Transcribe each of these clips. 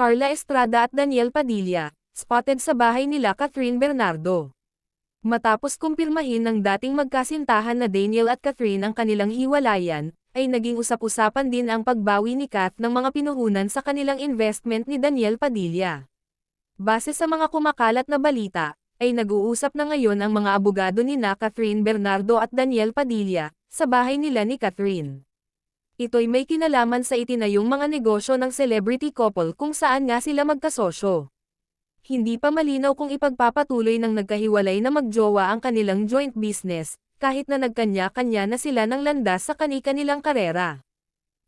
Carla Estrada at Daniel Padilla, spotted sa bahay nila Catherine Bernardo. Matapos kumpirmahin ng dating magkasintahan na Daniel at Catherine ang kanilang hiwalayan, ay naging usap-usapan din ang pagbawi ni Kat ng mga pinuhunan sa kanilang investment ni Daniel Padilla. Base sa mga kumakalat na balita, ay nag-uusap na ngayon ang mga abogado ni Catherine Bernardo at Daniel Padilla, sa bahay nila ni Catherine. Ito'y may kinalaman sa itinayong mga negosyo ng celebrity couple kung saan nga sila magkasosyo. Hindi pa malinaw kung ipagpapatuloy ng nagkahiwalay na magjowa ang kanilang joint business, kahit na nagkanya-kanya na sila ng landas sa kani-kanilang karera.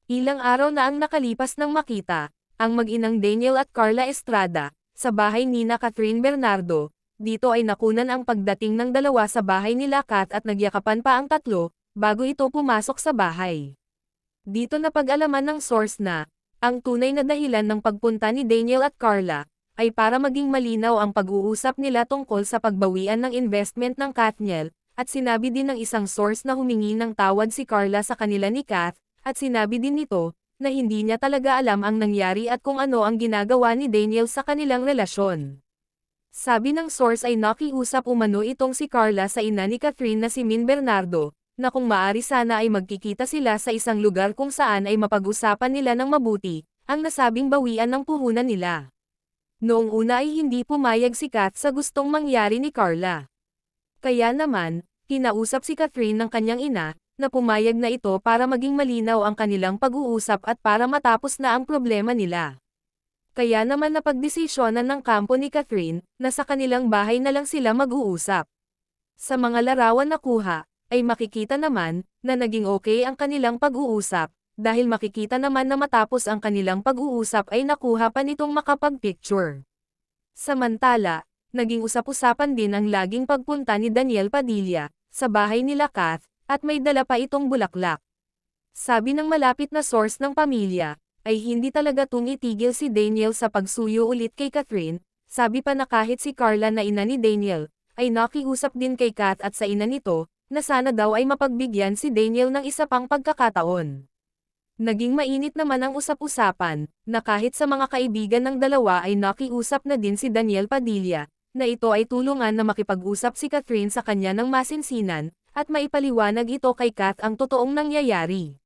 Ilang araw na ang nakalipas nang makita, ang mag-inang Daniel at Carla Estrada, sa bahay ni Catherine Bernardo. Dito ay nakunan ang pagdating ng dalawa sa bahay nila Kat at nagyakapan pa ang tatlo, bago ito pumasok sa bahay. Dito napag-alaman ng source na, ang tunay na dahilan ng pagpunta ni Daniel at Carla, ay para maging malinaw ang pag-uusap nila tungkol sa pagbawian ng investment ng Katniel, at sinabi din ng isang source na humingi ng tawad si Carla sa kanila ni Kat, at sinabi din nito, na hindi niya talaga alam ang nangyari at kung ano ang ginagawa ni Daniel sa kanilang relasyon. Sabi ng source ay nakiusap umano itong si Carla sa ina ni Catherine na si Min Bernardo, na kung maari sana ay magkikita sila sa isang lugar kung saan ay mapag-usapan nila ng mabuti, ang nasabing bawian ng puhunan nila. Noong una ay hindi pumayag si Kat sa gustong mangyari ni Carla. Kaya naman, kinausap si Catherine ng kanyang ina, na pumayag na ito para maging malinaw ang kanilang pag-uusap at para matapos na ang problema nila. Kaya naman napagdesisyonan ng kampo ni Catherine, na sa kanilang bahay na lang sila mag-uusap. Sa mga larawan na kuha, ay makikita naman, na naging okay ang kanilang pag-uusap, dahil makikita naman na matapos ang kanilang pag-uusap ay nakuha pa nitong makapag-picture. Samantala, naging usap-usapan din ang laging pagpunta ni Daniel Padilla, sa bahay nila Kat, at may dala pa itong bulaklak. Sabi ng malapit na source ng pamilya, ay hindi talaga tumitigil si Daniel sa pagsuyo ulit kay Catherine, sabi pa na kahit si Carla na ina ni Daniel, ay nakiusap din kay Kat at sa ina nito, na sana daw ay mapagbigyan si Daniel ng isa pang pagkakataon. Naging mainit naman ang usap-usapan, na kahit sa mga kaibigan ng dalawa ay nakiusap na din si Daniel Padilla, na ito ay tulungan na makipag-usap si Catherine sa kanya ng masinsinan, at maipaliwanag ito kay Kat ang totoong nangyayari.